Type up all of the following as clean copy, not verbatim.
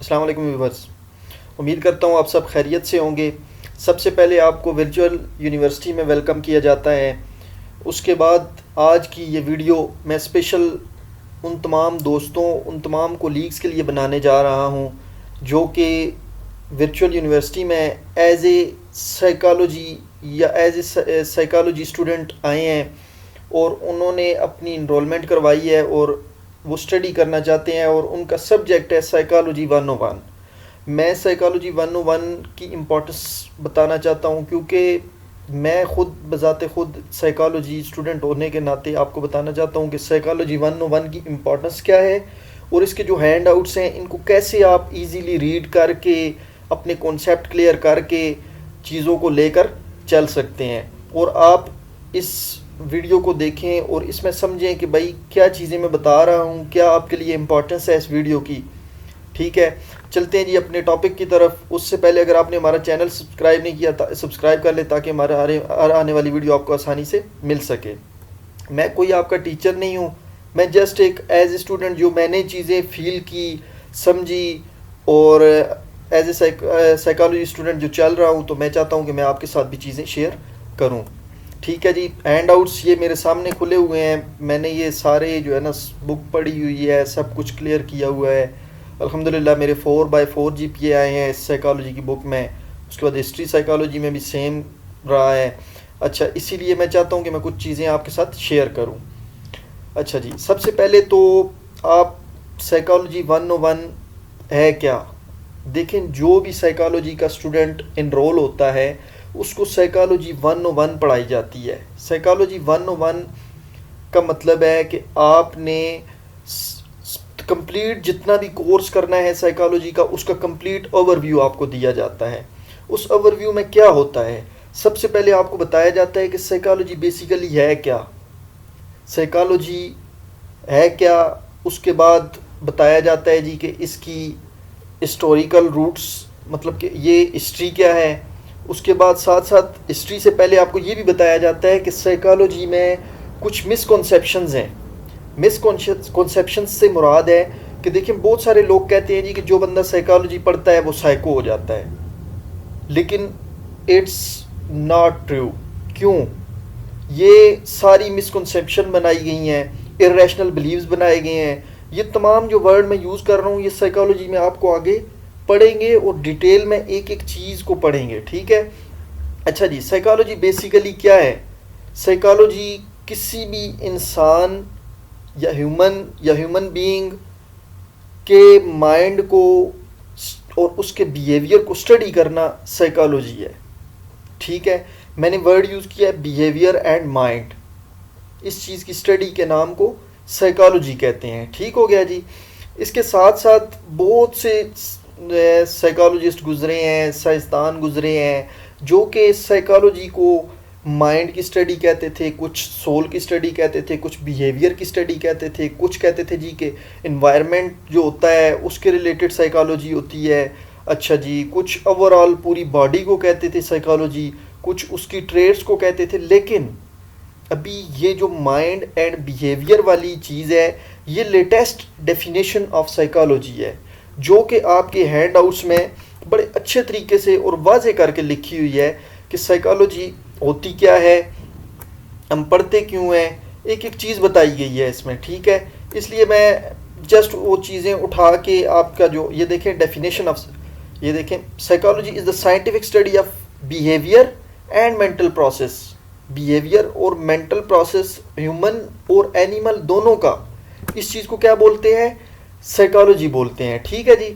अस्सलाम वालेकुम व्यूअर्स। उम्मीद करता हूँ आप सब खैरियत से होंगे। सबसे पहले आपको वर्चुअल यूनिवर्सिटी में वेलकम किया जाता है। उसके बाद आज की ये वीडियो मैं स्पेशल उन तमाम दोस्तों, उन तमाम कोलीग्स के लिए बनाने जा रहा हूँ जो कि वर्चुअल यूनिवर्सिटी में एज ए साइकोलॉजी या एज ए साइकोलॉजी स्टूडेंट आए हैं और उन्होंने अपनी इनरोलमेंट करवाई है और वो स्टडी करना चाहते हैं और उनका सब्जेक्ट है साइकोलॉजी 101। मैं साइकोलॉजी 101 की इम्पोर्टेंस बताना चाहता हूँ क्योंकि मैं ख़ुद बज़ाते ख़ुद साइकोलॉजी स्टूडेंट होने के नाते आपको बताना चाहता हूँ कि साइकोलॉजी 101 की इम्पोर्टेंस क्या है और इसके जो हैंड आउट्स हैं इनको कैसे आप इजीली रीड करके अपने कॉन्सेप्ट क्लियर करके चीज़ों को लेकर चल सकते हैं। और आप इस वीडियो को देखें और इसमें समझें कि भाई क्या चीज़ें मैं बता रहा हूँ, क्या आपके लिए इम्पोर्टेंस है इस वीडियो की। ठीक है, चलते हैं जी अपने टॉपिक की तरफ। उससे पहले अगर आपने हमारा चैनल सब्सक्राइब नहीं किया सब्सक्राइब कर ले ताकि हमारा हर आने वाली वीडियो आपको आसानी से मिल सके। मैं कोई आपका टीचर नहीं हूँ, मैं जस्ट एक एज ए स्टूडेंट जो मैंने चीज़ें फील की, समझी और एज ए साइकोलॉजी स्टूडेंट जो चल रहा हूँ, तो मैं चाहता हूँ कि मैं आपके साथ भी चीज़ें शेयर करूँ। ठीक है जी, हैंड आउट्स ये मेरे सामने खुले हुए हैं। मैंने ये सारे जो है ना बुक पढ़ी हुई है, सब कुछ क्लियर किया हुआ है। अल्हम्दुलिल्लाह मेरे 4/4 GPA आए हैं इस साइकोलॉजी की बुक में। उसके बाद हिस्ट्री साइकोलॉजी में भी सेम रहा है। अच्छा, इसीलिए मैं चाहता हूँ कि मैं कुछ चीज़ें आपके साथ शेयर करूँ। अच्छा जी, सबसे पहले तो आप साइकोलॉजी 101 है क्या देखें। जो भी साइकोलॉजी का स्टूडेंट इनरोल होता है उसको साइकोलॉजी 101 पढ़ाई जाती है। साइकोलॉजी 101 का मतलब है कि आपने कंप्लीट जितना भी कोर्स करना है साइकोलॉजी का, उसका कंप्लीट ओवरव्यू आपको दिया जाता है। उस ओवरव्यू में क्या होता है, सबसे पहले आपको बताया जाता है कि साइकोलॉजी बेसिकली है क्या, साइकोलॉजी है क्या। उसके बाद बताया जाता है जी कि इसकी हिस्टोरिकल रूट्स, मतलब कि ये हिस्ट्री क्या है। उसके बाद साथ साथ हिस्ट्री से पहले आपको ये भी बताया जाता है कि साइकोलॉजी में कुछ मिसकॉन्सेप्शंस हैं। मिसकॉन्सेप्शंस से मुराद है कि देखिए बहुत सारे लोग कहते हैं जी कि जो बंदा साइकोलॉजी पढ़ता है वो साइको हो जाता है, लेकिन इट्स नॉट ट्रू। क्यों? ये सारी मिसकॉन्सेप्शन बनाई गई हैं, इरेशनल बिलीव्स बनाए गए हैं। ये तमाम जो वर्ड मैं यूज़ कर रहा हूँ ये साइकोलॉजी में आपको आगे पढ़ेंगे और डिटेल में एक एक चीज़ को पढ़ेंगे। ठीक है। अच्छा जी, साइकोलॉजी बेसिकली क्या है। साइकोलॉजी किसी भी इंसान या ह्यूमन बीइंग के माइंड को और उसके बिहेवियर को स्टडी करना साइकोलॉजी है। ठीक है, मैंने वर्ड यूज़ किया है बिहेवियर एंड माइंड। इस चीज़ की स्टडी के नाम को साइकोलॉजी कहते हैं। ठीक हो गया जी। इसके साथ साथ बहुत से साइकोलॉजिस्ट गुजरे हैं, साइंसदान गुजरे हैं जो कि साइकोलॉजी को माइंड की स्टडी कहते थे, कुछ सोल की स्टडी कहते थे, कुछ बिहेवियर की स्टडी कहते थे, कुछ कहते थे जी कि इन्वायरमेंट जो होता है उसके रिलेटेड साइकोलॉजी होती है। अच्छा जी, कुछ ओवरऑल पूरी बॉडी को कहते थे साइकोलॉजी, कुछ उसकी ट्रेड्स को कहते थे। लेकिन अभी ये जो माइंड एंड बिहेवियर वाली चीज़ है ये लेटेस्ट डेफिनेशन ऑफ साइकोलॉजी है जो कि आपके हैंड आउट्स में बड़े अच्छे तरीके से और वाज़े करके लिखी हुई है कि साइकोलॉजी होती क्या है, हम पढ़ते क्यों हैं, एक एक चीज़ बताई गई है इसमें। ठीक है, इसलिए मैं जस्ट वो चीज़ें उठा के आपका जो ये देखें डेफिनेशन ऑफ, ये देखें psychology is the scientific study of behaviour and mental process. Behaviour और मेंटल प्रोसेस ह्यूमन और एनिमल दोनों का, इस चीज़ को क्या बोलते हैं, साइकोलॉजी बोलते हैं। ठीक है जी।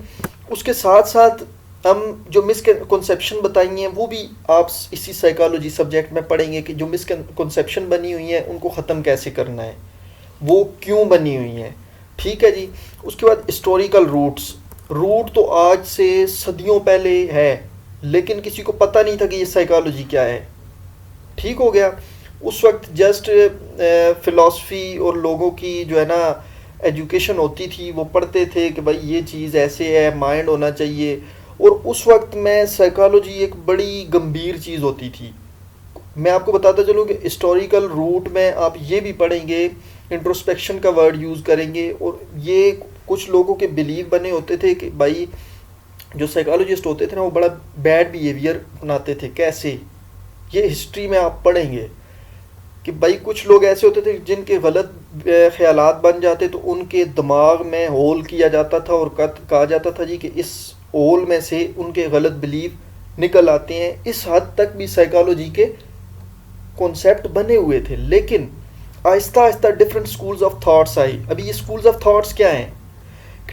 उसके साथ साथ हम जो मिसकंसेप्शन बताई हैं वो भी आप इसी साइकोलॉजी सब्जेक्ट में पढ़ेंगे कि जो मिसकंसेप्शन बनी हुई हैं उनको ख़त्म कैसे करना है, वो क्यों बनी हुई हैं। ठीक है जी। उसके बाद हिस्टोरिकल रूट तो आज से सदियों पहले है, लेकिन किसी को पता नहीं था कि ये साइकोलॉजी क्या है। ठीक हो गया। उस वक्त जस्ट फ़िलासफ़ी और लोगों की जो है ना एजुकेशन होती थी, वो पढ़ते थे कि भाई ये चीज़ ऐसे है, माइंड होना चाहिए। और उस वक्त में साइकोलॉजी एक बड़ी गंभीर चीज़ होती थी। मैं आपको बताता चलूँ कि हिस्टोरिकल रूट में आप ये भी पढ़ेंगे, इंट्रोस्पेक्शन का वर्ड यूज़ करेंगे। और ये कुछ लोगों के बिलीव बने होते थे कि भाई जो साइकोलॉजिस्ट होते थे ना वो बड़ा बैड बिहेवियर अपनाते थे। कैसे, ये हिस्ट्री में आप पढ़ेंगे कि भाई कुछ लोग ऐसे होते थे जिनके गलत ख्यालात बन जाते तो उनके दिमाग में होल किया जाता था और कहा जाता था जी कि इस होल में से उनके गलत बिलीव निकल आते हैं। इस हद तक भी साइकोलॉजी के कॉन्सेप्ट बने हुए थे। लेकिन Aahista Aahista different schools of thoughts I. अभी ये स्कूल्स ऑफ थॉट्स क्या हैं?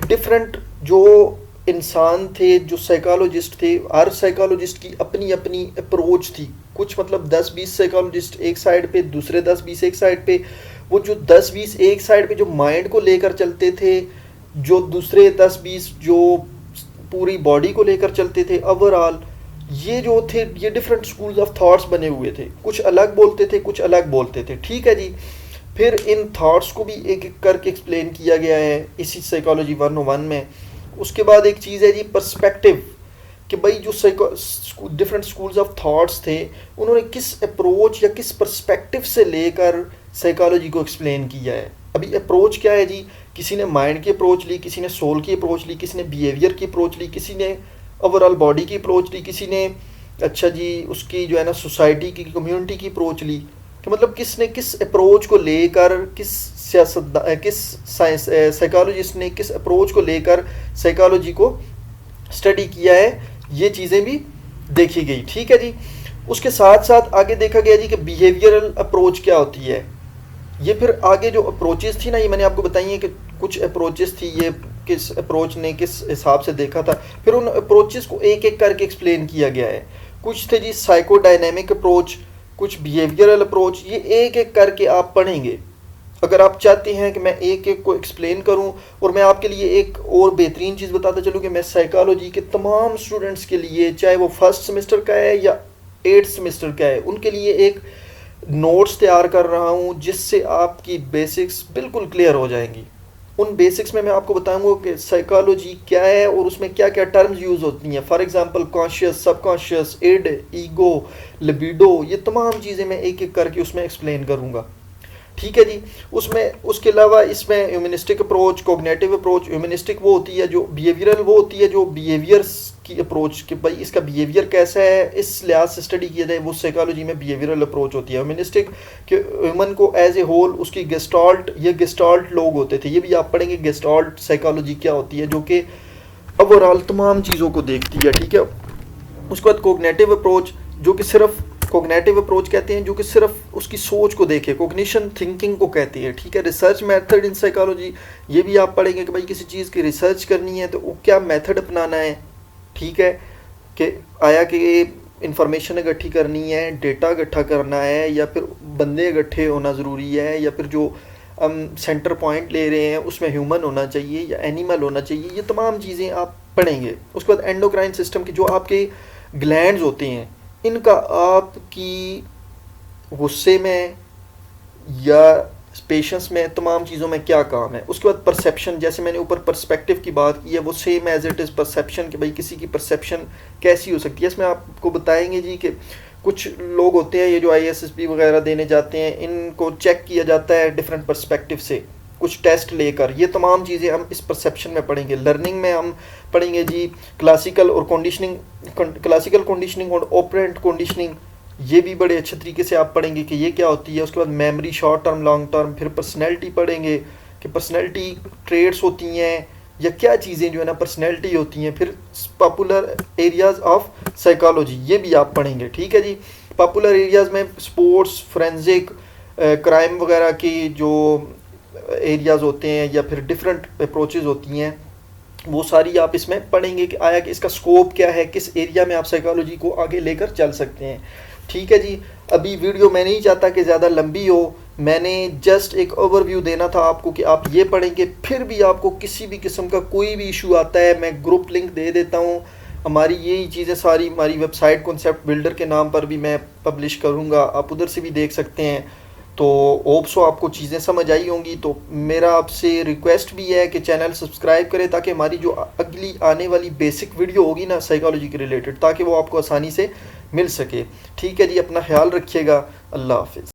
डिफरेंट जो इंसान थे, जो साइकोलॉजिस्ट थे, हर साइकोलॉजिस्ट की अपनी अपनी अप्रोच थी। कुछ मतलब 10-20 साइकोलॉजिस्ट एक साइड पे, दूसरे 10-20 एक साइड पे। वो जो 10-20 एक साइड पे जो माइंड को लेकर चलते थे, जो दूसरे 10-20 जो पूरी बॉडी को लेकर चलते थे ओवरऑल, ये जो थे ये डिफरेंट स्कूल्स ऑफ थॉट्स बने हुए थे। कुछ अलग बोलते थे, कुछ अलग बोलते थे। ठीक है जी। फिर इन थॉट्स को भी एक एक करके एक्सप्लेन किया गया है इसी साइकोलॉजी 101 में। उसके बाद एक चीज़ है जी पर्सपेक्टिव, कि भाई जो डिफरेंट स्कूल्स ऑफ थॉट्स थे उन्होंने किस अप्रोच या किस पर्सपेक्टिव से लेकर साइकोलॉजी को एक्सप्लेन किया है। अभी अप्रोच क्या है जी? किसी ने माइंड की अप्रोच ली, किसी ने सोल की अप्रोच ली, किसी ने बिहेवियर की अप्रोच ली, किसी ने ओवरऑल बॉडी की अप्रोच ली, किसी ने अच्छा जी उसकी जो है ना सोसाइटी की, कम्युनिटी की अप्रोच ली। कि मतलब किसने किस अप्रोच को लेकर, किस साइकोलॉजिस्ट ने किस अप्रोच को लेकर साइकोलॉजी को स्टडी किया है, ये चीज़ें भी देखी गई। ठीक है जी। उसके साथ साथ आगे देखा गया जी कि बिहेवियरल अप्रोच क्या होती है। ये फिर आगे जो अप्रोचेस थी ना, ये मैंने आपको बताई है कि कुछ अप्रोचेस थी, ये किस अप्रोच ने किस हिसाब से देखा था। फिर उन अप्रोचेस को एक एक करके एक्सप्लेन किया गया है। कुछ थे जी साइकोडायनेमिक अप्रोच, कुछ बिहेवियरल अप्रोच। ये एक एक करके आप पढ़ेंगे। अगर आप चाहते हैं कि मैं एक एक को एक्सप्लेन करूं, और मैं आपके लिए एक और बेहतरीन चीज़ बताता चलूं कि मैं साइकोलॉजी के तमाम स्टूडेंट्स के लिए, चाहे वो फर्स्ट सेमेस्टर का है या 8th सेमेस्टर का है, उनके लिए एक नोट्स तैयार कर रहा हूं जिससे आपकी बेसिक्स बिल्कुल क्लियर हो जाएंगी। उन बेसिक्स में मैं आपको बताऊंगा कि साइकोलॉजी क्या है और उसमें क्या क्या टर्म्स यूज़ होती हैं। For example conscious, subconscious, id, ego, libido, ये तमाम चीज़ें मैं एक एक करके उसमें एक्सप्लेन करूंगा। ठीक है जी। उसमें उसके अलावा इसमें humanistic approach, cognitive approach. Humanistic वो होती है जो बिहेवियरल, वो होती है जो बिहेवियर्स की अप्रोच, कि भाई इसका बिहेवियर कैसा है, इस लिहाज से स्टडी किया जाए, वो साइकोलॉजी में बिहेवियरल अप्रोच होती है। ह्यूमनिस्टिक कि ह्यूमन को एज ए होल, उसकी गेस्टाल्ट, ये गेस्टाल्ट लोग होते थे, ये भी आप पढ़ेंगे गेस्टाल्ट साइकोलॉजी क्या होती है, जो कि ओवरऑल तमाम चीज़ों को देखती है। ठीक है। उसके बाद कोग्निटिव अप्रोच, जो कि सिर्फ कोग्निटिव अप्रोच कहते हैं, जो कि सिर्फ उसकी सोच को देखे, कोग्निशन थिंकिंग को कहती है। ठीक है। रिसर्च मेथड इन साइकोलॉजी, ये भी आप पढ़ेंगे कि भाई किसी चीज़ की रिसर्च करनी है तो वो क्या मेथड अपनाना है। ठीक है। कि आया कि इंफॉर्मेशन इकट्ठी करनी है, डेटा इकट्ठा करना है, या फिर बंदे इकट्ठे होना ज़रूरी है, या फिर जो हम सेंटर पॉइंट ले रहे हैं उसमें ह्यूमन होना चाहिए या एनिमल होना चाहिए। ये तमाम चीज़ें आप पढ़ेंगे। उसके बाद एंडोक्राइन सिस्टम की, जो आपके ग्लैंड्स होते हैं, इनका आपकी गुस्से में या पेशेंस में, तमाम चीज़ों में क्या काम है। उसके बाद परसेप्शन, जैसे मैंने ऊपर पर्सपेक्टिव की बात की है, वो same as it is perception, कि भाई किसी की परसेप्शन कैसी हो सकती है। इसमें आपको बताएंगे जी कि कुछ लोग होते हैं, ये जो ISSB वगैरह देने जाते हैं, इनको चेक किया जाता है डिफरेंट पर्सपेक्टिव से, कुछ टेस्ट लेकर। ये तमाम चीज़ें हम इस परसेप्शन में पढ़ेंगे। लर्निंग में हम पढ़ेंगे जी क्लासिकल और कंडीशनिंग, क्लासिकल कंडीशनिंग और ऑपरेंट कंडीशनिंग, ये भी बड़े अच्छे तरीके से आप पढ़ेंगे कि ये क्या होती है। उसके बाद memory, short term, long term. फिर पर्सनैलिटी पढ़ेंगे कि पर्सनैलिटी ट्रेड्स होती हैं या क्या चीज़ें जो है ना पर्सनैलिटी होती हैं। फिर पॉपुलर एरियाज़ ऑफ साइकोलॉजी, ये भी आप पढ़ेंगे। ठीक है जी। पॉपुलर एरियाज़ में स्पोर्ट्स, फोरेंसिक, क्राइम वगैरह की जो एरियाज़ होते हैं, या फिर डिफरेंट अप्रोचेज़ होती हैं, वो सारी आप इसमें पढ़ेंगे कि आया कि इसका स्कोप क्या है, किस एरिया में आप साइकोलॉजी को आगे लेकर चल सकते हैं। ठीक है जी। अभी वीडियो मैं नहीं चाहता कि ज़्यादा लंबी हो, मैंने जस्ट एक ओवरव्यू देना था आपको कि आप ये पढ़ेंगे। फिर भी आपको किसी भी किस्म का कोई भी इशू आता है, मैं ग्रुप लिंक दे देता हूँ। हमारी यही चीज़ें सारी हमारी वेबसाइट कॉन्सेप्ट बिल्डर के नाम पर भी मैं पब्लिश करूँगा, आप उधर से भी देख सकते हैं। तो होप सो आपको चीज़ें समझ आई होंगी। तो मेरा आपसे रिक्वेस्ट भी है कि चैनल सब्सक्राइब करें, ताकि हमारी जो अगली आने वाली बेसिक वीडियो होगी ना साइकोलॉजी के रिलेटेड, ताकि वो आपको आसानी से मिल सके। ठीक है जी। अपना ख्याल रखिएगा। अल्लाह हाफिज़।